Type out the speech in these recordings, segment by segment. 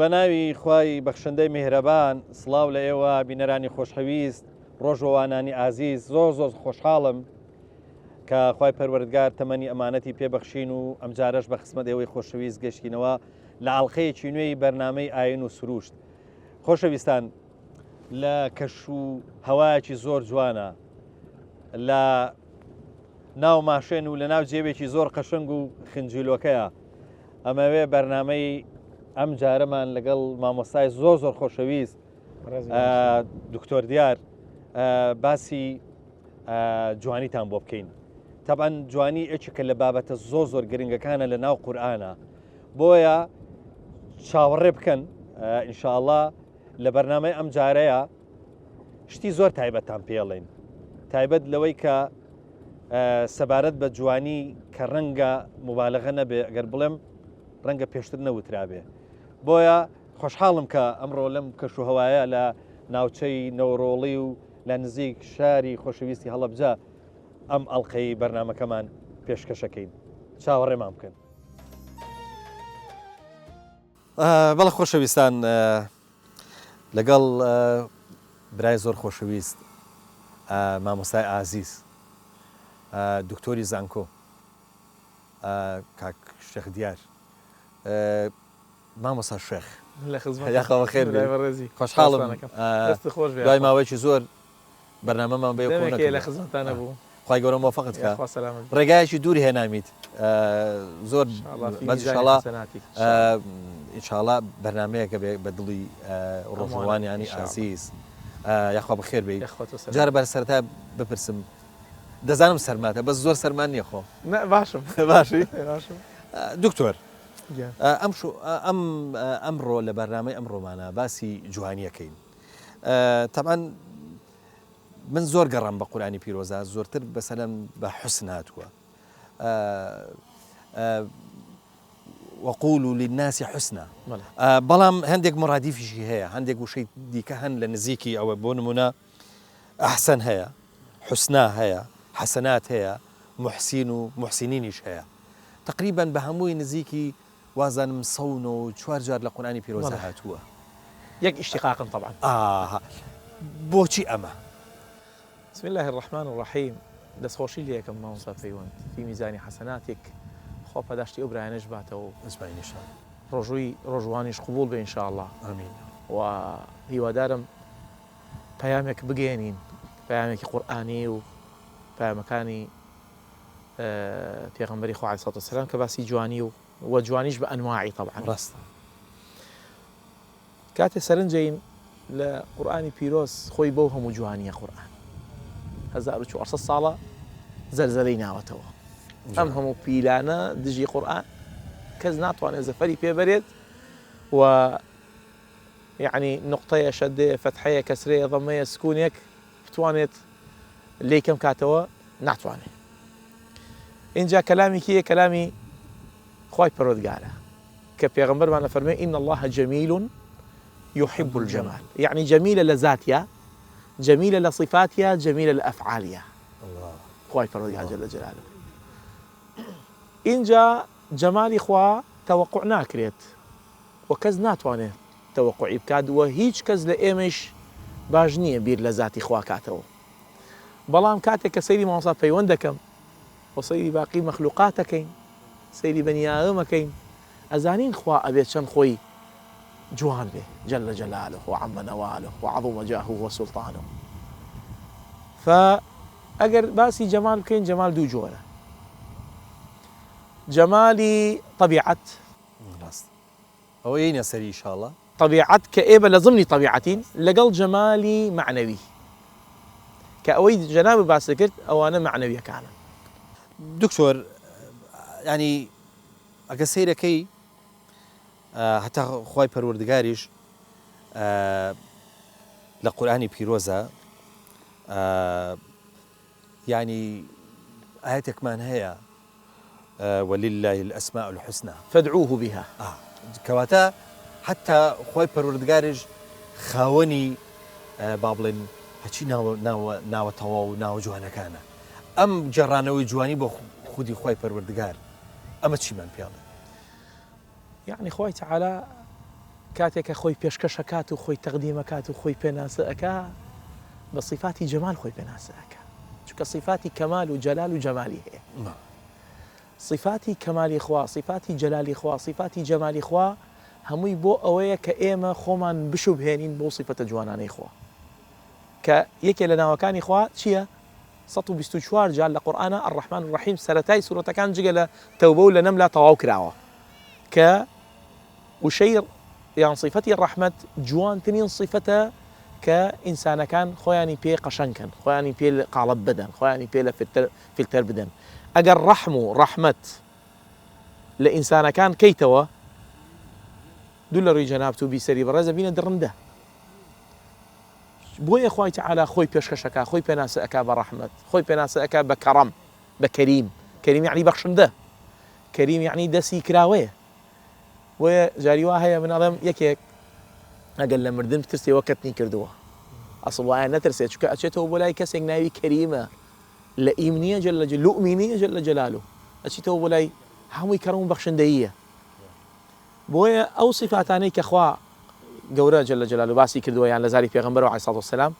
بەناوی خوای بەخشندەی میهرەبان سڵاو لە ئێوە بینەرانی خۆشەویست ڕۆژەوانانی ئازیز زۆر خۆشحاڵم کە خوای پەروەردگار تەمەنی ئەمانەتی پێبەخشین و ئەمجارەش بە خزمەت ئێوەی خۆشەویست گەشتینەوە لە ئاڵلقەیەکی نوێی بەرنامەی ئاین و سروشت. خۆشەویستان، لە کەش و هەوایەکی زۆر جوانە، لە ناو ماشێن و لە ناو جێبێکی زۆر قەشنگ و خنجیلۆکەیە ئەمەوێ بەرنامەی ئەم جارەمان لەگەڵ مامۆستای زۆر خۆشەویست دکتۆر دیار باسی جوانیتان بۆ بکەین. تەبەن جوانی ئەچکە لە بابەتە زۆر گرنگەکانە لە ناو قورئانە، بۆیە چاوەڕێ بکەن ئینشاءڵڵا لە بەرنامەی ئەم جارەیە شتی زۆر تایبەتان پێڵێن، تایبەت لەوەی کە سەبارەت بە جوانی کە ڕەنگە مبالغە نەبێ، ئەگەر بڵێم ڕەنگە پێشتر نەوترابێ. بۆیە خۆشحاڵم کە ئەمڕۆ لەم کەشوهەوایە لە ناوچەی نەوڕۆڵی و لە نزیک شاری خۆشەویستی هەڵەبجە ئەم ئەڵلقەی بەرنامەکەمان پێشکەشەکەین. چاوەڕێمان بکەن. بەڵە خۆشەویستان، لەگەڵ برای زۆر خۆشەویست مامۆستای ئازیز دکتۆری زانکۆ کاک شێخ دیار، مامۆستا شێخ یاخەوە خێر بێ، خۆشحاڵم دوای ماوەیەکی زۆر بەرنامەمان بێ لە خزمەتانە بوو. خوای گەورە موفقت کە ڕێگایەکی دووری هێنامیت زۆر بەجشڵا ئینشاءڵڵا بەرنمەیەکە بە دڵی ڕۆژوانیانی ئازیز یاخوا بەخێر بێ. جارە بەر سەرتا بپرسم، دەزانم سەرماتە بەس زۆر سەرمان نییە خۆ. باشم باشی دکتۆر، ئەمڕۆ لە بەرنامەی ئەمڕۆمانە باسی جوانیەکەین. تەبەن من زۆر گەڕام بە قورئانی پیرۆزە، زۆرتر بەسەلەن بە حوسن هاتووە. وقولوا للناس حسنا، بەڵام هەندێک مڕادیفیشی هەیە، هەندێک وشەی دیکە هەن لە نزیکی ئەوە، بۆ نمونە ئەحسەن هەیە، حوسنا هەیە، حەسەنات هەیە، محسین و محسینینیش هەیە. تقریبا بە هەمووی نزیکی وازانم 104 جار لە قورئانی پیرۆزە هاتووە. یەک اشتقاقا طبعا. بۆچی ئەمە؟ بسم الله الرحمن الرحيم. دەستخۆشی لێ یەکەم مامۆستا پەیوەند فی میزانی حەسەناتێک، خۆ پەداشتی ئەو برایانەش باتەوە، ڕۆژوانیش قبول بێ ئینشاءڵڵا. ئامین. و هیوادارم پەیامێک بگەێنین، پەیامێکی قورئانی و پەیامەکانی پێغەمبەری خوا عەلەیهی سەڵاتو وەسەلام کە باسی جوانی و جوانیش بە ئەنواعی طبعا. ڕاستە. کاتێ سەرنجین لە قورئانی پیرۆز خۆی بەو هەموو جوانیە قورئان 1400 ساڵە زەلزەلەی ناوەتەوە. ئەم هەموو پیلانە دژی قورئان کەس ناتوانێت زەفەری پێبەرێت، و یعنی نقطەیە شەدەیە فەتحەیە کەسرەیە ضەمەیە سکوونێک بتوانێت لێی کەم کاتەوە ناتوانێت. اینجا کەلامی کیە؟ کەلامی خوای پەروەردگارە کە پێغەمبەرمان فەرمێ ئین الله جەمیل يحب الجمال، يعني جميلة لذاتها، جميلة لصفاتها، جميلة لأفعالها. الله خوای پەروەردگار جل جلاله. اینجا جەمالی خوا تەوەقوع ناکرێت و کەس ناتوانێت تەوەقوعی بکات، و هیچ کەس لە ئێمەش باش نییە بیر لە ذاتی خوا کاتەوە. بەڵام کاتێک کە سەیری مامۆستا پەیوەند دەکەم و سەیری باقی مەخلوقات دەکەین، سەیری بەنی ئادەم دەکەین، ئەزانین خوا ئەبێت چەند خۆی جوان بێ جل جلاله وعم نواله وعظم جاهه وسلطانه. فأجر باسي جمال بكين جمال دو جورة، جمالي طبيعة أو أين يسري إن شاء الله طبيعة كإيبة لضمن طبيعتين، لقل جمالي معنوي كأوي جناب باسكت أو أنا معنوي كان. دكتور، يعني أقصير كي حتى خوای پەروەردگاریش لە قورئانی پیرۆزە يعني آياتێکمان هەیە ولله الأسماء الحسنى فادعوه بها. کەواتە حتى خوای پەروەردگاریش خاوەنی با بڵێن هەچی ناوەتەوە و ناوە جوانەکانە. ئەم جێڕانەوەی جوانی بۆ خودی خوای پەروەردگار ئەمە چیمان پێڵێ؟ يعني خوای تعالى کاتێکە خۆی پێشکەشەکات و خۆی تەقدیمەکات و خۆی پێناسەکە بە صفاتی جەمال خۆی پێناسەکە چونکە صفاتی کەمال و جەلال و جەمالی هەیە صفاتی کەمالی خوا صفاتی جەلالی خوا صفاتی جەمالی خوا هەمووی بۆ ئەوەیە کە ئێمە خۆمان بشوبهێنین بۆ صفەتە جوانانەی خوا کە یەکێ لە ناوەکانی خوا چییە؟ 124 جار لە قورئانە الرحمن الرحیم سەرەتای سورەتەکان جگە لە تەوبە و لە نەملا تەواو کراوە کە وشەی یان صفەتی ڕەحمەت جوانترین صفەتە کە ئینسانەکان خۆیانی پێ قەشەنگکەن خۆیانی پێ قاڵب بدەن خۆیانی پێ لە فیلتەر بدەن ئەگەر ڕەحم و ڕەحمەت لە ئینسانەکان کەیتەوە دوو لە ڕووی جەنابەت و بیسەری بەڕێزە بینە درڕندە بۆیە خوای تەعالا خۆی پێشکەشەکە خۆی پێناسەکە بە ڕەحمەت خۆی پێناسەکە بە کەڕەم بە کەریم کەریم یعنی بەخشندە کەریم یعنی دەستی کراوەیە وە جاری وا هەیە مناڵم یەکێک ئەگەر لە مردن بترسێەوە کەتنی کردووە ئەسڵ وایە نەترسێت چونکە ئەچێتەوە بۆ لای کەسێک ناوی کەریمە لە ئیمنیە لوئمینیە جل لە جەلالو ئەچیتەوە بۆ لای هەمووی کەڕەم بەخشندەییە بۆیە ئەو صفاتانەی کە خوا گەورە جل لە جەلالو باسی کردووە یان لە زاری پێغەمبەر عەلەیهی سەڵاتو وەسەلام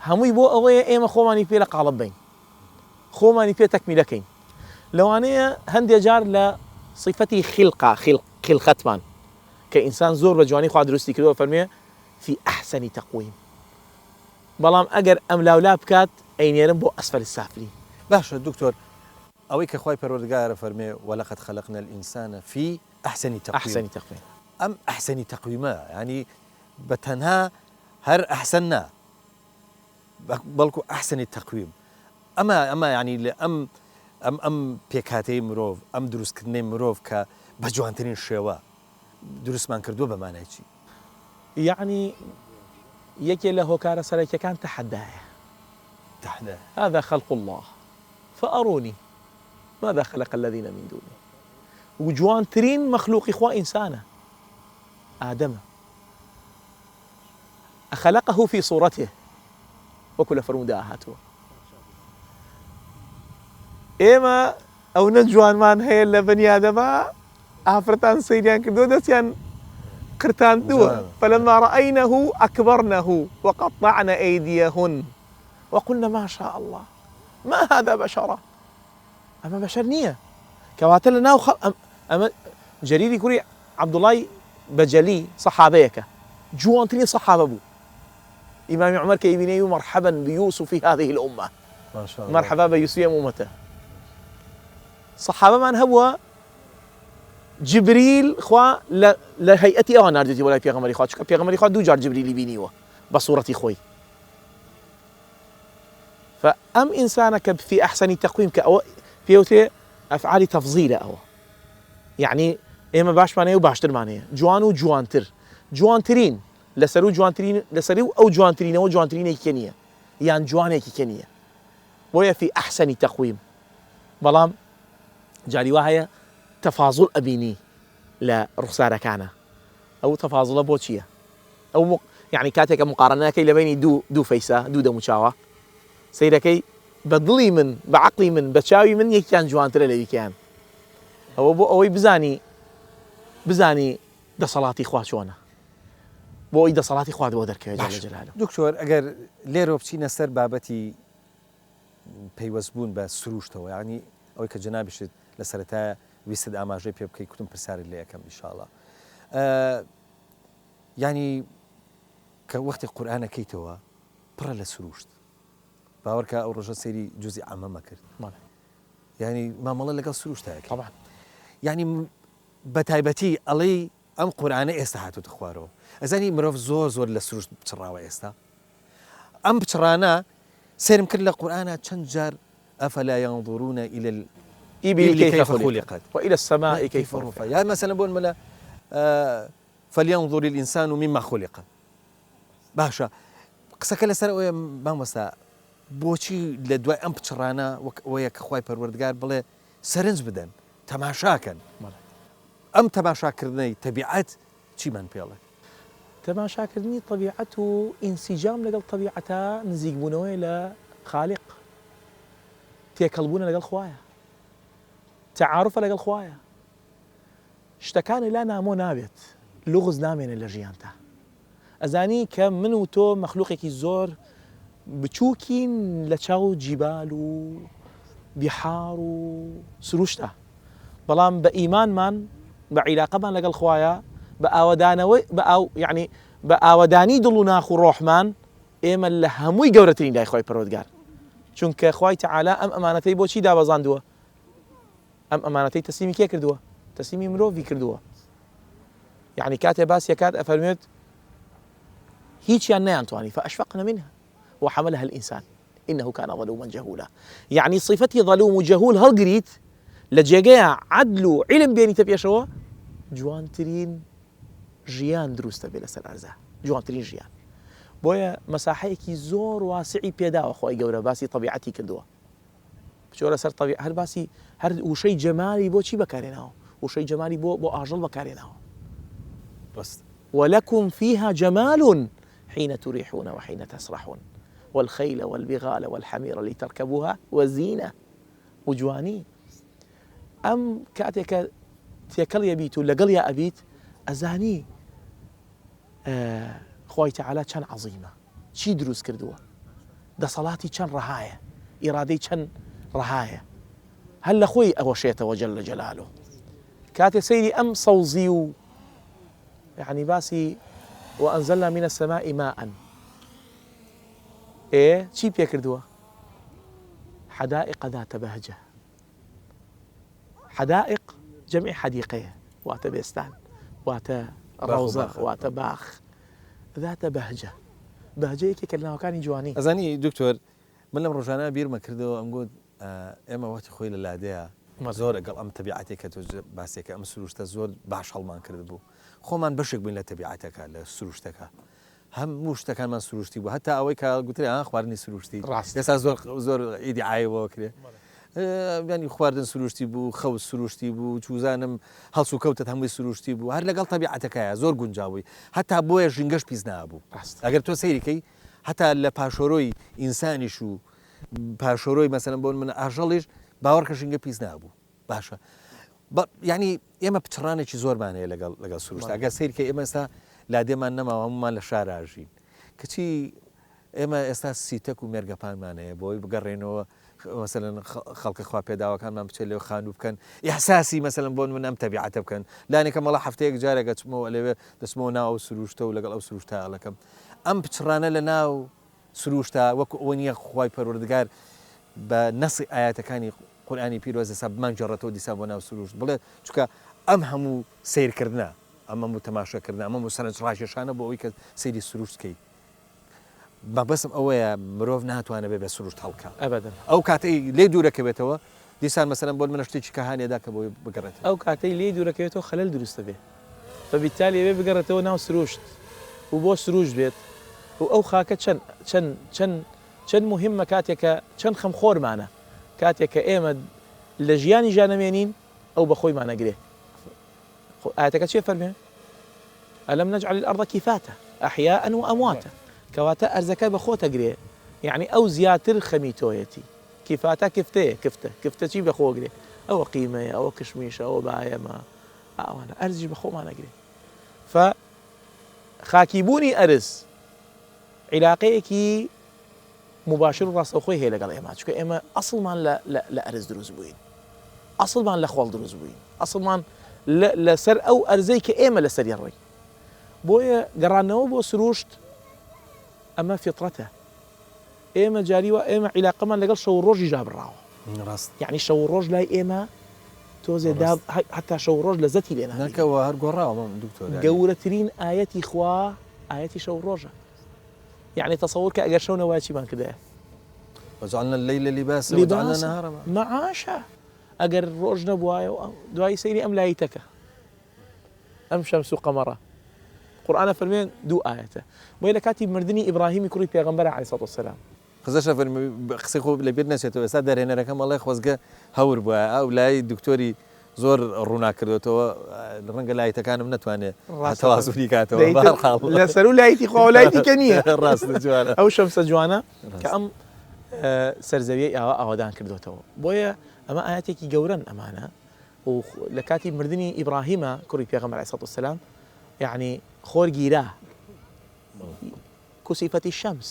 هەمووی بۆ ئەوەیە ئێمە خۆمانی پێ لە قاڵب بین خۆمانی پێ تەکمیلەکەین لەوانەیە هەندێک جار لە صفەتی خلقەتمان کە ئینسان زۆر بە جوانی خوا دروستی کردووە فەرمێ فی ئەحسەنی تەقویم بەڵام ئەگەر ئەم لاولا بکات ئەینێرم بۆ ئەسفەل السافلین باشە دکتۆر ئەوەی کە خوای پەروەردگارە فەرمێ وەلەقەد خەلەقنا الئینسانە فی ئەحسەنی تەقویم ئەم ئەحسەنی تەقویمە ینی بە تەنها هەر ئەحسەن نا بەڵکو ئەحسەنی تەقویم ئەمە ینی لە ئەم پێکهاتەی مرۆڤ ئەم دروستکردنەی مرۆڤ کە بە جوانترین شێوە دروستمان کردووە بەمانای چی؟ یعنی یەکێ لە هۆکارە سەرەکیەکان تەحەدایە هذا خلق الله فأروني ماذا خلق الذين من دونه وجوانترين مخلوق إخوة إنسانة آدم أخلقه في صورته وكل فرموداهاته إما أو نجوان من هي لبني آدم ئافرەتان سەیریان کردووە دەستیان قرتاندووە فلما رأينه أكبرنه وقطعن أيديهن وقلنا ما شاء الله ما هذا بشرا أما بشر نییە کەواتە لە ناو ئەمە جەریری کوڕی عەبدوڵای بەجەلی سەحابەیەکە جوانترین سەحابە بوو ئیمامی عومەر کە ئیبینەی و مرحبا بيوسف هذه الأمة مرحبا بيوسف أمته سەحابەمان هەبووە جبريل خوا لهيئتي أو ناردتي ولا بيغمري خوا چونکە پێغەمبەری خوا دوو جار جبريلی بینیوە بە سوورەتی خۆی فأم إنسانك في أحسن تقويم كأو بيوتي أفعال تفضيل أو يعني إما باش معناه وباشتر معناه جوان وجوانتر جوانترين لسرو جوانترين لسرو أو جوانترين أو جوانترين كينية يعني جوانة كينية وهي في أحسن تقويم بلام جاري وهي تفاضل أبيني لا رخصارة كان أو تفاضل بوتشية أو يعني كاتك مقارنة كي لبيني دو فيسا دو دموشاوة سيركي بدڵی من بعقلی من بەچاوی من یەکیان جوانترە لە یەکیان ئەوە بۆ ئەوەی بزانی دەسەڵاتی خوا چۆنە بۆ ئەوی دەسەڵاتی خوا بۆ دەرکەوێت جەل جەلالو دکتۆر ئەگەر لێرە بچینە سەر بابەتی پەیوەستبوون بە سروشتەوە ینی ئەوەی کە جەنابیشت لە سەرەتایە ویست ئاماژەی پێ بکەی کوتم پرسیارت لێ یەکەم ئینشاءڵڵا ینی کە وەختی قورئانەکەیتەوە پڕە لە سروشت باوەڕکە ئەو ڕۆژە سەیری جوزی عامەمە کرد ینی مامەڵە لەگەڵ سروشتایەکە طبعا ینی بە تایبەتی ئەڵێی ئەم قورئانە ئێستا هاتووتە خوارەوە ئەزانی مرۆڤ زۆر لە سروشت بچڕاوە ئێستا ئەم بچڕانە سێرم کرد لە قورئانە چەند جار ئەفەلا ينظرون إلى الإبل كيف خلقت وإلى السماء كيف رفعت يعني مثلا بقول ملا فلينظر الإنسان مما خلق باشا قسەکە لەسەر ئەوەیە مامۆستا بۆچی لە دوای ئەم پچڕانە وەیە کە خوای پەروەردگار بڵێ سەرنج بدەن تەماشاکەن ئەم تەماشاکردنەی تەبیعەت چیمان پێڵێ تەماشاکردنی طبیعەت و ئینسیجام لەگەڵ طبیعەتە نزیکبوونەوەی لە خالق تێکەڵبوونە لەگەڵ خوایە تعارفە لەگەڵ خوایە شتەکانی لا نامۆ نابێت لغز نامێنێ لە ژیانتا ئەزانی کە من و تۆ مەخلوقێکی زۆر بچووکین لە چاو جیبال و بیحار و سروشتە بەڵام بە ئیمانمان بە عیلاقەمان لەگەڵ خوایە بە ئاوەدانەوەی یعنی بە ئاوەدانی دڵ و ناخ و ڕۆحمان ئێمە لە هەمووی گەورەترین لای خۆی پەروەردگار چونکە خوای تەعالا ئەم ئەمانەتەی بۆچی دابەزاندووە ئەم ئەمانەتەی تەسلیمی کێ کردووە تەسلیمی مرۆڤی کردووە یعنی کاتێ باس یەکات ئەفەرمێت هیچیان نەیانتوانی فأشفقنا منها وحملها الإنسان إنه كان ظلوما جهولا يعني صفتي ظلوم وجهول هەڵگریت لە جێگەیە عەدل و عیلم بێنیتە پێشەوە جوانترین ژیان دروستە بێ لەسەر ئەرزە جوانترین ژیان بۆیە مەساحەیەکی زۆر واسعی پێداوە خۆی گەورە باسی طبیعەتی کردووە بچۆ لەسەر طبیعەت هەر باسی هەر وشەی جەمالی بۆ چی بەکارێناوە وشەی جەمالی بۆ ئاژەڵ بەکارێناوە بس ولكم فيها جمال حين تريحون وحين تسرحون والخيل والبغال والحمير لتركبوها وزينة وجواني أم كاتك تيكل يبيت ولا قل يا أبيت أزاني خوي تعالى كان عظيمة شي دروس كردوه ده صلاتي كان رهاية إرادي كان رهاية هل أخوي أوشيته وجل جلاله كاتي سيدي أم صوزي يعني باسي وأنزلنا من السماء ماء إيه شي بيكردوه حدائق ذات بهجة حدائق جمع حديقة وات بيستان وات روضة وات باخ ذات بهجة بهجة كي كلنا وكان جواني أزاني دكتور من لم رجعنا بير ما كردو أم قد إما وقت خوي للعادية زور قال أم تبعتك كتوج باسك أم سروشت زور باش حلمان كردبو خو من بشك بين لتبعتك لسروشتك هم مشتكى من سروشتي بو حتى أويك قلت لي أخبرني سروشتي يس زور إيدي عايبه وكذا يعني خواردن سروشتي بو خو سروشتي بو چوزانم هەڵسو کەوتت هەمووی سروشتی بوو هەر لەگەڵ تەبیعەتەکەیە زۆر گونجاوی هەتا بۆیە ژینگەش پیس نابوو ئەگەر تۆ سەیریکەی هەتا لە پاشۆرۆی ئینسانیش و پاشۆرۆی مەسەلەن بۆ من ئاژەڵیش باوەڕکە ژینگە پیس نابوو باشە یعنی ئێمە پچڕانێکی زۆرمان هەیە لەگەڵ سروشت ئەگەر سەیرکە ئێمە ئێستا لادێمان نەماوە هەمومان لە شاراژین کەچی ئێمە ئێستا سیتەک و مێرگەپانمانەیە بۆی بگەڕێنەوە مثلا خلق خوا پێداوەکان من بچێت لێو خانوو بکەن ئیحساسی مثلا بۆن من ئەم تەبیعەتە بکەن لانێکە مەڵە هەفتەیەک جارێکە چمەوە لەوێ دەچمەوە ناو سروشتە و لەگەڵ ئەو سروشتە ئەڵەکەم ئەم پچڕانە لە ناو سروشتە وەکو ئەوە نییە خوای پەروەردگار بە نەسی ئاياتەکانی قورئانی پیرۆز ئێستا بمانگەڕێتەوە دیسان بۆ ناو سروشت بڵێ چونکە ئەم هەموو سیرکردنە ئەم هەموو تەماشاکردن ئەمە سەرنجڕاکێشانە بۆ ئەوەی کە سەیری سروشتکەی بەبەسم ئەوەیە مرۆڤ ناتوانە بێ بە سروشت هەڵکە ئەبەدەن ئەو کاتەی لێ دوورەکەوێتەوە دیسان مەسەلەن بۆ منە شتێکی کەهانێدا کە بۆی بگەڕێت ئەو کاتەی لێ دوورەکەوێتەوە خەلەل دروستە بێ فبالتالي بێ بگەڕێتەوە ناو سروشت و بۆ سروشت بێت و ئەو خاکە چەند مهمە کاتێکە چەند خەمخۆرمانە کاتێککە ئێمە لە ژیانی ژانەمێنین ئەو بەخۆی مانەگرێ ئاەتەکە چێ فەرمێ ئەلەم نەجعل الأرض كفاتا أحياء وأمواتا کەواتە ئەرزەکە بە خۆتەگرێ یعنی ئەو زیاتر خەمیتۆیەتی کیفاتە کفتە چی بەخۆگرێ ئەوە قیمەیە ئەوە کشمیشە ئەوە بایەمە ئەوانە ئەرزیش بە خۆمانەگرێ خاکیبوونی ئەرز عیلاقەیەکی مباشر و ڕاستەوخۆی هەیە لەگەڵ ئێمە چونکە ئێمە ئەسڵمان لە ئەرز دروست بووین ئەسڵمان لە خۆڵ دروست بووین ئەسڵمان لەسەر ئەو ئەرزەی کە ئێمە لەسەری ڕێی بۆیە گەڕانەوە بۆ سروشت ئەمە فطرەتە ئێمە جاریوە ئێمە عیلاقەمان لەگەڵ شەو ڕۆژی جابڕاوە یعنی شەو ڕۆژ لای ئێمە تۆزێ حتا شەو ڕۆژ لە زەتی لێنەکەەوە هەر گۆڕاوە دکتۆر گەورەترین ئاەتی خوا ئاەتی شەو ڕۆژە یعنی تەسەوور کە ئەگەر شەو نەوای چیمان کردەیە وجعلنا الليل لباسا وجعلنا النهار معاشا ئەگەر ڕۆژ نەبوایە دوای سەیری ئەم لایتەکە ئەم شەمس و قەمەرە قورآن فەرمێن دوو ئاەتە بۆیە لە کاتی مردنی ئیبراهیمی کوڕی پێغەمبەر عەلەیهی سەڵاتو وەسەلام خزەشە قسەی خۆ لەبیر نەچێتەوە ئێستا دەرهێنەرەکەم ئەڵێ خۆزگە هەور بووە ئەو لای دکتۆری زۆر ڕووناکردێتەوە ڕەنگە لایتەکانم نەتوانێت تەوازوونی کاتەوە لەسەر و لایتی خوا و لایتیکە نییە ڕاستە جوانە ئەو شەمسە جوانە کە ئەم سەرزەویەی ئاوادان کردوێتەوە بۆیە ئەمە ئاەتێکی گەورەن ئەمانە و لە کاتی مردنی ئیبراهیمە کوڕی پێغەمبەر عەلەیهی سەڵاتو وەسەلام يعني خۆر گیرا کوسیفەتی شەمس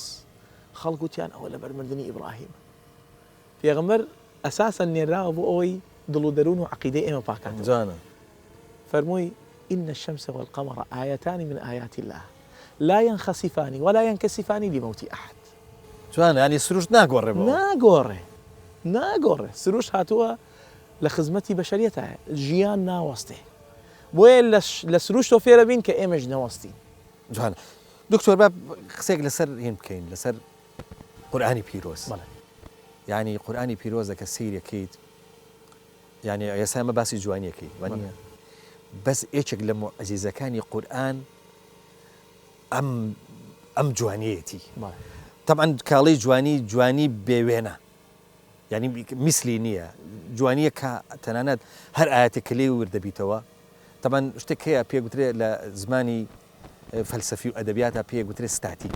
خەڵک وتیان ئەوە لە بەرمردنی ئیبراهیم پێغەمبەر ئەساساً نێراوە بۆ ئەوەی دڵ و دەروون و عەقیدەی ئێمە پاکات جانە فەرمووی إن الشمس والقمر آيتان من آيات الله لا ينخسفان ولا ينكسفان لموت أحد جوانە ینی سروش ناگۆڕێ ناگۆڕێ سروش هاتووە لە خزمەتی بەشەریەتە ژیان ناوەستێ بۆیە لە سروش تۆ فێرە بین کە ئێمەش نەوەستین جوانە دکتۆر با قسێک لەسەر هێن بکەین لەسەر قورئانی پیرۆز ینی قورئانی پیرۆزەکە سیرەکەیت ینی ئێستا ئەمە باسی جوانیەکەی وانە بەس یەکێک لە مۆعجیزەکانی قورئان ئەم جوانیەتی طبعا کاڵی جوانی بێوێنە ینی میسلی نییە جوانیە کە تەنانەت هەر ئاەتێک لێ وردەبیتەوە طبعا شتێک هەیە پێگوترێت لە زمانی فەلسەفی و ئەدەبیاتە پێگوترێت ستاتیک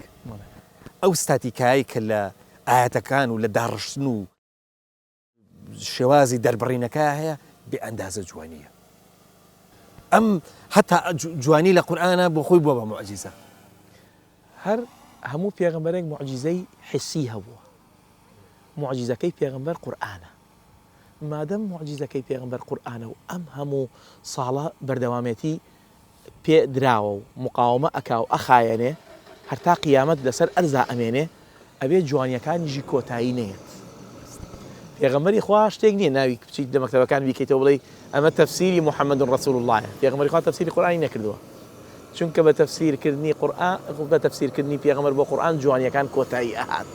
ئەو ستاتیکایی کە لە ئاەتەکان و لە داڕشتن و شێوازی دەربڕینەکە هەیە بێ ئەندازە جوانیە ئەم هەتا جوانی لە قورئانە بۆ خۆی بووە بە مۆعجیزە هەر هەموو پێغەمبەرێک مۆعجیزەی حسی هەبووە مۆعجیزەکەی پێغەمبەر قورئانە مادەم مۆعجیزەکەی پێغەمبەر قورئانە و ئەم هەموو ساڵە بەردەوامێتی پێ دراوە و مقاومە ئەکا و ئەخایەنێ هەر تا قیامەت لەسەر ئەرزا ئەمێنێ ئەبێ جوانیەکانیژی کۆتایی نێت پێغەمبەری خوا شتێک نییە ناوی بچیت لە مەکتەبەکان بیکەیتەوە بڵێ ئەمە تەفسیری محەممەد ڕەسوول اللهە پێغەمبەری خوا تەفسیری قورئانی نەکردووە چونکە بە تەفسیرکردنی قورئان بە تەفسیرکردنی پێغەمبەر بۆ قورئان جوانیەکان کۆتایی ئەهات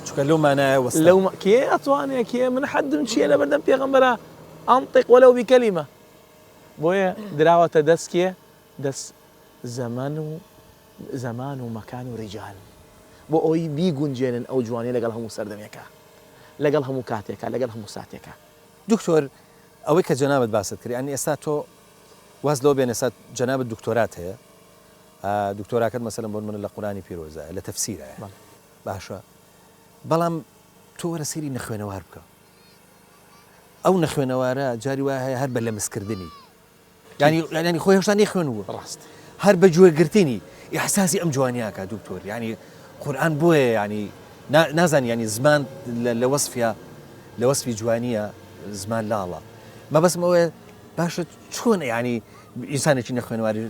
چونکە لەو مانایە لەو کێ ئەتوانێت کێ من حەدم چییە لە بەردەم پێغەمبەرە ئەنطق وەلەو بکەلیمە بۆیە دراوەتە دەست کێ دەست زەمان و مەکان و ڕیجال بۆ ئەوی بیگونجێنن ئەو جوانیە لەگەڵ هەموو سەردەمێکە لەگەڵ هەموو کاتێکە لەگەڵ هەموو ساتێکە دکتۆر ئەوەی کە جەنابەت باست کرد ینی ئێستا تۆ واز لەوە بێن ئێستا جەنابەت دکتۆرات هەیە دکتۆراکەت مەسەلەن بۆ من لە قورئانی پیرۆزە لە تەفسیرە باشە بەڵام تۆ وەرە سەیری نەخوێنەوار بکە ئەو نەخوێنەوارە جاری وایە هەیە هەر بە لە مسکردنی ینی خۆی هێشتا نەخوێنووە ڕاست هەر بە گوێگرتنی ئیحساسی ئەم جوانیاکە دکتۆر ینی قورئان بۆیە ینی نازانی ینی زمان لە وەسفی جوانیە زمان لاڵە مەبەستم ئەوەیە باشە چۆن ینی ئینسانێکی نەخوێنەواری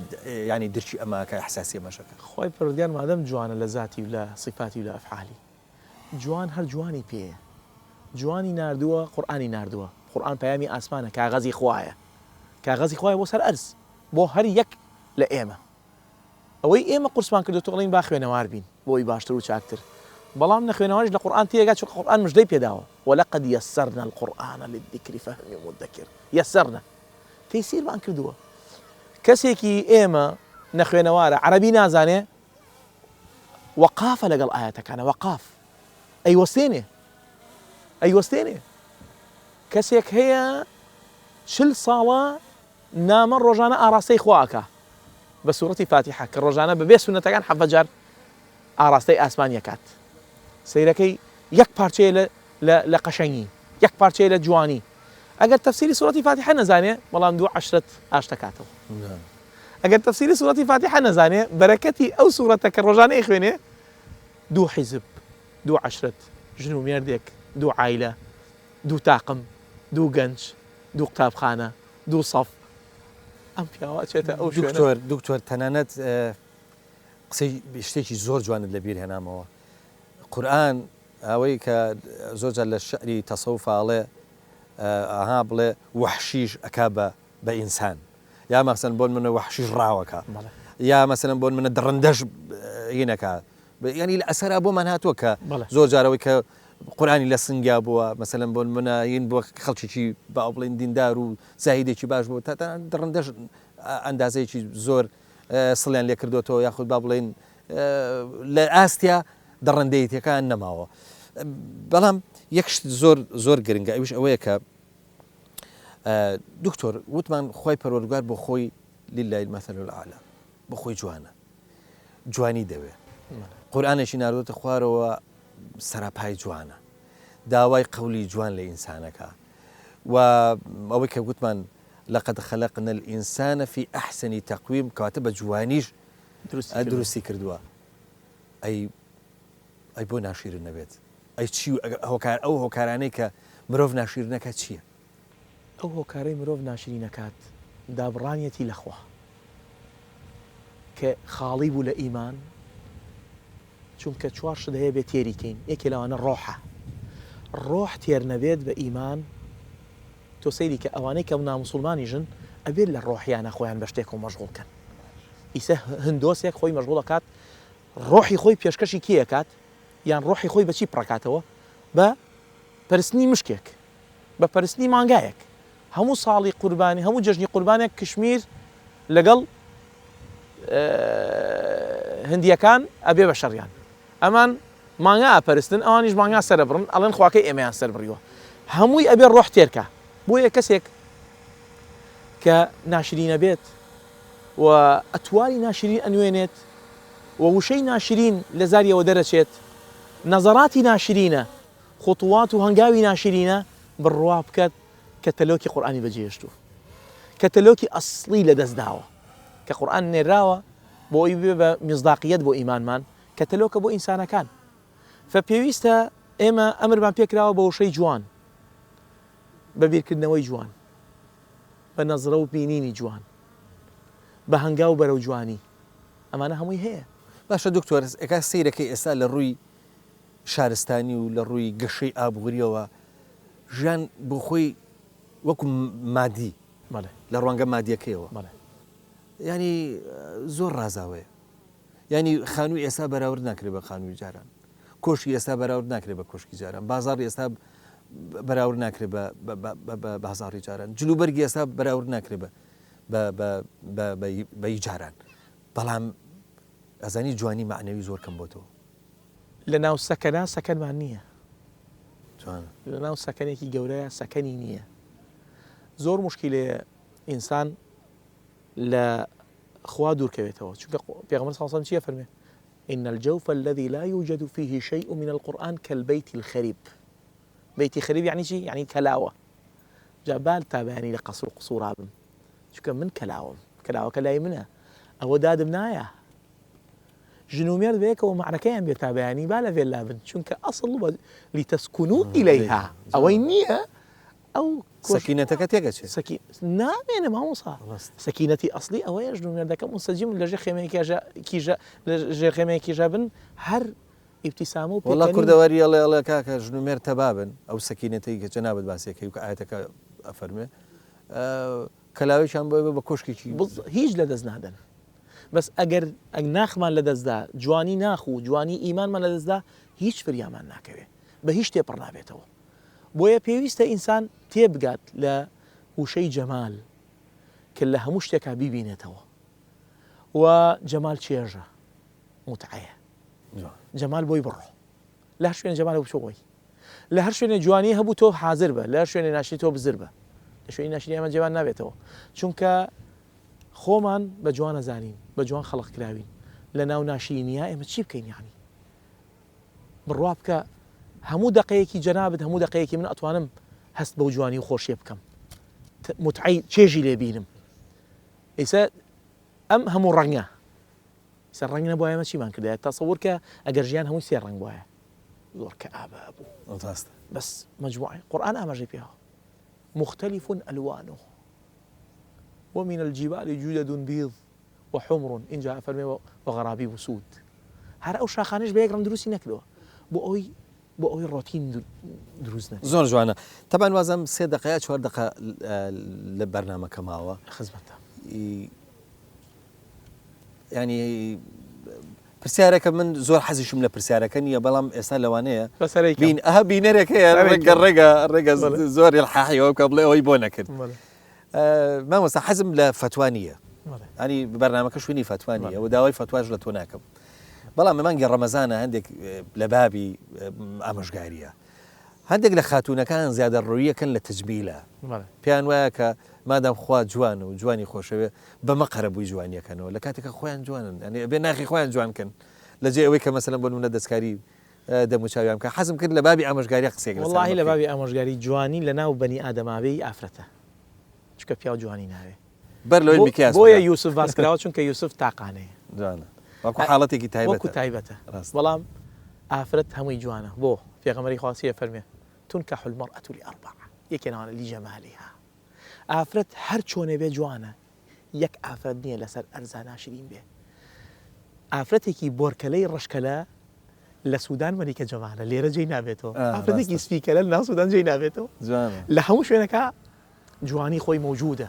ینی درچی ئەماکە ئیحساسی ئەمەشەکە خۆی پەروەردگار مادەم جوانە لە ذاتی و لە صفاتی و لە ئەفعالی جوان هەر جوانی پێیە جوانی ناردووە قورئانی ناردووە قورئان پەیامی ئاسمانە کاغەزی خوایە کاغەزی خوایە بۆ سەر ئەرز بۆ هەر یەک لە ئێمە ئەوەی ئێمە قورسمان کردو تۆڵین با خوێنەوار بین بۆی باشتر و چاکتر بەڵام نەخوێنەوەش لە قورئان تێگا چونکە قورئان مژدەی پێداوە وەلەقەد یەسەرنا القورئان للذکر فهل من مدەکر یەسەرنا تەیسیرمان کردووە کەسێکی ئێمە نەخوێنەوارە عەرەبی نازانێ وەقافە لەگەڵ ئاەتەکانە وەقاف ئەیوەستێنێ کەسێک هەیە 40 ساڵە نامە ڕۆژانە ئاراستەی خواکە بە سوورەتی فاتیحە کە ڕۆژانە بەبێ سونەتەکان 7 جار ئاراستەی ئاسمانیە کات سەیرەکەی یەک پارچەیە لە قەشەنگی یەک پارچەیە لە جوانی ئەگەر تەفسیری سوورەتی فاتیحە نەزانێ بەڵام 2 عەشرەت ئاشتەکاتەوە ئەگەر تەفسیری سوورەتی فاتیحە نەزانێ بەرەکەتی ئەو سوورەتە کە ڕۆژانە ئەیخوێنێ 2 حیزب 2 عەشرەت ژن و مێردێک 2 عایلە 2 تاقم 2 گەنج 2 قوتابخانە 2 سەف ئەم پیاوە چێتە ئەو دکتۆر تەنانەت قسەی شتێکی زۆر جوانت لەبیر هێنامەوە قورئان ئەوەی کە زۆرجار لە شعری تەسەوفاڵێ ئاها بڵێ وەحشیش ئەکا بە ئینسان یا مەسەلەن بۆن منە وەحشیش ڕاوەکە یا مەسەلەن بۆن منە دڕندەش هینەکە ینی لە ئەسەرا بۆمان هاتووە کە زۆر جارەوەی کە قورئانی لە سنگیا بووە مەسەلەن بۆن منە هین بۆ خەڵکیی با بڵێن دیندار و زاهیدێکی باش بوو تا دڕندەش ئەندازەیەکی زۆر سڵیان لێ کردوێتەوە یاخود با بڵێن لە ئاستیا دەڕندەیەتیەکان نەماوە بەڵام یەک شت زۆر گرنگە ئەوش ئەوەیە کە دکتۆر وتمان خۆی پەروەردگار بۆ خۆی لله المەثل الأعلى بۆ خۆی جوانە جوانی دەوێ قورئانێکی ناردوتە خوارەوە سەراپای جوانە داوای قەولی جوان لە ئینسانەکە و ئەوەی کە گوتمان لقد خلقنا الإنسان في أحسن تقويم كاتب جوانيش دروسي كردوا أي بۆ ناشیر نەبێت ئەی چی ئەو هۆکارانەی کە مرۆڤ ناشیر نەکات چییە؟ ئەو هۆکارەی مرۆڤ ناشری نەکات دابڕانیەتی لەخوا کە خاڵی بوو لە ئیمان چونکە چوار شت هەیە بێت تێریکەین یەکێ لەوانە ڕۆحە ڕۆح تێر نەبێت بە ئیمان تۆ سەیری کە ئەوانەی کە ناموسڵمانی ژن ئەبێت لە ڕۆحیانە خۆیان بە شتێک و مەشغوڵکەن ئیسە هندۆسێک خۆی مەشغوڵەکات ڕۆحی خۆی پێشکەشی کیەکات یان ڕۆحی خۆی بەچی پڕکاتەوە بە پەرستنی مشکێک بە پەرستنی مانگایەک هەموو ساڵی قوربانی هەموو جەژنی قوربانێک کشمیر لەگەڵ هندیەکان ئەبێ بە شەڕیان ئەمان مانگا ئەپەرستن ئەوانیش مانگا سەرە بڕن ئەڵێن خواکەی ئێمەیان سەر بڕیوە هەمووی ئەبێ ڕۆح تێرکە بۆیە کەسێک کە ناشرینە بێت و ئەتوانی ناشرین ئەنوێنێت و وشەی ناشرین لە زاریەوە دەرەچێت نەزەراتی ناشرینە خطوات و هەنگاوی ناشرینە بڕوا بکات کە تەلۆکی قورئانی بەجێهێشتووە کە تەلۆکی ئەسڵی لەدەستداوە کە قورئان نێراوە بۆ ئەوی بێ بە میزداقیەت بۆ ئیمانمان کە تەلۆکە بۆ ئینسانەکان فپێویستە ئێمە ئەمرمان پێکراوە بە وشەی جوان بە بیرکردنەوەی جوان بە نەزرە و بینینی جوان بە هەنگاو بەرەو جوانی ئەمانە هەمووی هەیە باشە دکتۆر ئێکا سەیرەکەی ئێستا لە ڕووی شارستانی و لە ڕووی گەشەی ئابووریەوە ژیان بۆ خۆی وەکو مادی لە ڕوانگە مادیەکەیەوە ینی زۆر ڕازاوەیە ینی خانووی ئێستا بەراورد ناکرێت بە خانووی جاران کۆشی ئێستا بەراورد ناکرێت بە کۆشکی جاران بازاڕی ئێستا بەراورد ناکرێت بە بازاڕی جاران جلوبەرگی ئێستا بەراورد ناکرێت بە جاران بەڵام ئەزانی جوانی معنەوی زۆر کەم بۆتەوە لە ناو سەکەنا سەکەنمان نییە جوانە لە ناو سەکەنێکی گەورەیە سەکەنی نییە زۆر موشکیلەیە ئینسان لە خوا دوورکەوێتەوە چونکە پێغەمبەر صلی الله عليه وسلم چیە فەرمێ إن الجوف الذي لا يوجد فيه شيء من القرآن كالبيت الخريب بيتي خريب يعني شي يعني كلاوة جبال تابعني لقصر قصور هابم چونکە من کەلاوە کەلای منە ئەوە دادم نایە ژنومێر بەیەکەوە معنەکەیان بێت تابعانی با لەوێ لابن چونکە ئەسڵ لیتەسکونوا ئیلەیها ئەوەی نییە ئەو سەکینەتەکە تێگەچێت نامێنە مامۆسا سەکینەتی ئەسڵی ئەوەیە ژنومێردەکە منسەجیم لە ژێر خێمەیەکیژە بن هەر ئیبتیسامە و وەڵا کوردەواری ئەڵێ کاکە ژنومێر تەبابن ئەو سەکینەتەی کە جەنابەت باسیەکەی و کە ئاەتەکە ئەفەرمێ کەلاویشان بۆ بە کۆشکێکی هیچ لەدەست نادەن بەس ئەگەر ناخمان لەدەستدا جوانی ناخ و جوانی ئیمانمان لەدەستدا هیچ فریامان ناکەوێت بە هیچ تێپڕ نابێتەوە بۆیە پێویستە ئینسان تێبگات لە وشەی جەمال کە لە هەموو شتێکا بیبینێتەوە و جەمال چێژە متعەیە جەمال بۆی بڕۆ لە هەر شوێنە جەمال بچۆی لە هەر شوێنە جوانی هەبوو تۆ حازر بە لە هەر شوێنە ناشری تۆ بزر بە لە شوێنی ناشری ئەمە جەمال نابێتەوە چونکە خۆمان بە جوان نەزانین بە جوان خەڵق کراوین لە ناو ناشرینیە ئێمە چی بکەین یانی بڕوا بکە هەموو دقەیەکی جەنابەت هەموو دقەیەکی من ئەتوانم هەست بەو جوانی و خۆشیە بکەم متعەی چێژی لێ بینم ئیسا ئەم هەموو ڕەنگە ئیسا ڕەنگ نەبووە ئێمە چیمان کردایە تەسەوور کە ئەگەر ژیان هەمووی سێ ڕەنگ بووایە زۆر کەئابە بوو بەس مەجموعی قورئان ئاماژەی پێوە مختلف ألوانه ومن الجبال جدد بيض وحمر إن جاء فرمي وغرابيب سود هر أو شاخانش بيقرن دروسي نكدوا بو أوي روتين دروسنا زۆر جوانە طبعا وازم 3 دقائق 4 دقائق لە بەرنامەکە ماوە خزمەتە ینی پرسیارەکە من زۆر حەزیشم لە پرسیارەکە نییە بەڵام ئێستا لەوانەیە بین بینەرێکەیە ڕێگە زۆر الحاحیەوە کە بڵێ ئەوەی بۆ نەکرد مامۆستا حەزم لە فتوانیە ئەنی بەرنامەکە شوێنی فتوانیە و داوای فتواش لە تۆ ناکەم بەڵام مانگی ڕەمەزانە هەندێک لە بابی ئامۆژگاریە هەندێک لە خاتوونەکان زیادە ڕوویەکەن لە تجمیلە پێیان وایە کە مادام خوا جوان و جوانی خۆشەوێ بەمە قەرەبووی جوانیەکەنەوە لە کاتێکە خۆیان جوانن ئەنی بێ ناخی خۆیان جوانکەن لەجێ ئەوەی کە مەسەلەن بۆ نمونە دەستکاری دەموچاویان کە حەزم کرد لە بابی ئامۆژگاری قسێک والله لە بابی ئامۆژگاری جوانی لە ناو بەنی ئادەماوی ئافرەتە چکە پیا و جوانی ناوێ بەر لەوەی بکیاس بۆیە یوسف باسکراوە چونکە یوسف تاقانەیە جوانە وەکو حاڵەتێکی وەکو تایبەتە تایبەتە بەڵام ئافرەت هەمووی جوانە بۆ پێغەمبەری خواستیە فەرمێ تنكح المرأة لأربع یەکێناوە لجمالها ئافرەت هەر چۆنێ بێ جوانە یەک ئافرەت نییە لەسەر ئەرزا ناشرین بێ ئافرەتێکی بۆرکەلەی ڕشکەلە لە سوودان وەریکە جەوانە لێرە جێی نابێتەوە ئافرەتێکی سپیکەلە لە سوودان جێی نابێتەوە لە هەموو شوێنەکە جوانی خۆی موجودە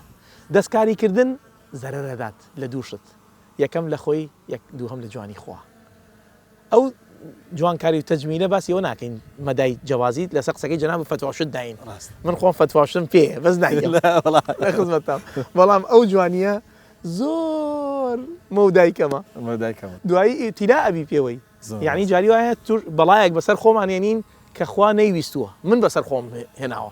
دەستکاریکردن زەرەرەدات لە دووشت یەکەم لە خۆی دووهەم لە جوانی خوا ئەو جوانکاری و تەجمیلە باسی ئەوە ناکەین مەدای جەوازیت لەسەر قسەکەی جەناب فتواشت داین من خۆم فتواشتم پێ بەس ناخزمەتام بەڵام ئەو جوانیە زۆر مەودایکەمە دوایی ئیبتیلا ئەبی پێوەی یعنی جاری وایە بەڵایەک بەسەر خۆمانێنین کە خوا نەیویستووە من بەسەر خۆم هێناوە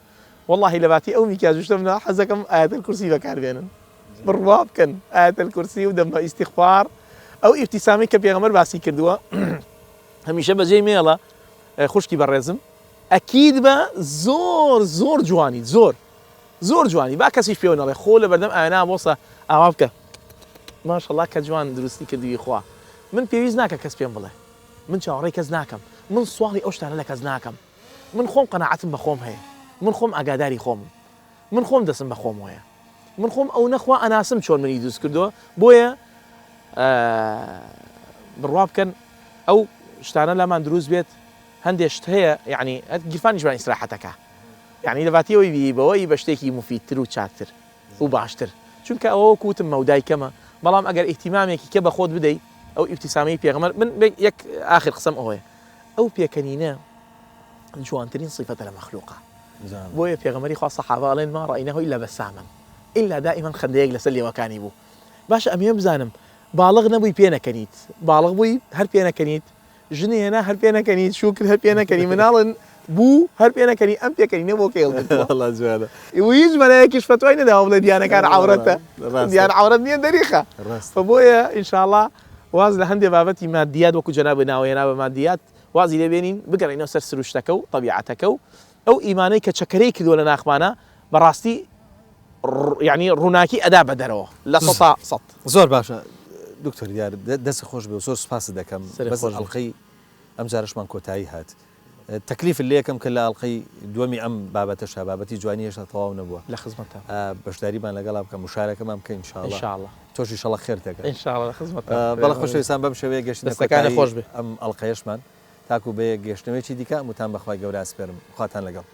والله لەباتی ئەو میکیاژشتمنا حەزەکەم ئاەتەل کورسی بەکاربێنن بڕوا بکەن ئاەتەل کورسی و دەمە ئیستیغفار ئەو ئیبتیسامی کە پێغەمبەر باسی کردووە هەمیشە بەجێی مێڵە خوشکی بەڕێزم ئەکید بە زۆر جوانی زۆر جوانی با کەسیش پێوە نەڵێ خۆ لە بەردەم ئانا بۆسە ئاوا بکە ماشەڵڵا کە جوان دروستی کردووی خوا من پێویست ناکە کەس پێم بڵێ من چاوەڕێی کەس ناکەم من سواڵی ئەو شتانە لە کەس ناکەم من خۆم قەناعەتم بە خۆم هەیە من خۆم ئاگاداری خۆم من خۆم دەسم بە خۆم وەیە من خۆم ئەو نەخوا ئەناسم چۆن منی دروست کردووە بۆیە بڕوا بکەن ئەو شتانە لامان دروست بێت هەندێک شت هەیە یعنی گیرفانیش بە ئیسراحەتەکە یعنی لەباتیەوەی بیبەوەی بە شتێکی مفیدتر و چاکتر و باشتر چونکە ئەوە کوتم مەودایکەمە بەڵام ئەگەر ئیهتیمامێکی کە بە خۆت بدەیت ئەو ئیبتیسامی پێغەمبەر من یەک ئاخر قسەم ئەوەیە ئەو پێکەنینە جوانترین صفەتە لە مەخلوقە بۆیە پێغەمبەری خوا سەحابە ئەڵێن ما ڕەئینەهو ئیلا بەسامن ئیلا دائیمەن خەندەیەک لەسەر لێوەکانی بوو باشە ئەمێ بزانم باڵغ نەبووی پێ نەکەنیت باڵغ بووی هەر پێ نەکەنیت ژنێنە هەر پێ نەکەنیت شوکر هەر پێ نەکەنی مناڵن بوو هەر پێ نەکەنی ئەم پێکەنینە بۆ کێڵ هیچ مەلایەکیش فتوای نەداوە بڵێ دیانەکان عەورەتە دیان عەورەت نییە دەریخە بۆیە ئینشاءڵڵا واز لە هەندێک بابەتی مادیات وەکو جەناب ناوەیەنا بە مادیات وازی لێبێنین بگەڕێنەوە سەر سروشتەکە و طەبیعەتەکە و ئەو ئیمانەی کە چەکەرەی کردووە لە ناخمانە بەڕاستی یعنی ڕووناکی ئەدا بە دەرەوە لە سەد زۆر باشە دکتۆر دیار دەست خۆش بێ و زۆر سپاس دەکەم بەس ئەڵقەی ئەم جارشمان کۆتایی هات تەکلیف لێ یەکەم کە لە ئەڵقەی دووەمی ئەم بابەتەشە بابەتی جوانی هێشتا تەواو نەبووە لە خزمەتە بەشداریمان لەگەڵا بکەم مشارەکەمان بکەین ئینشاءڵڵا تۆشی ئینشاءڵڵا خێر دەکەن ئینشاءڵڵا لە خزمەتە بەڵێ خۆشەویستان بەم شێوەیە دەستەکانە خۆش بێ ئەم ئەڵقەیەشمان تاکو بە گەشتنەوەیکی دیکە وتان بەخوای گەورە ئاسپێرم خواتان لەگەڵ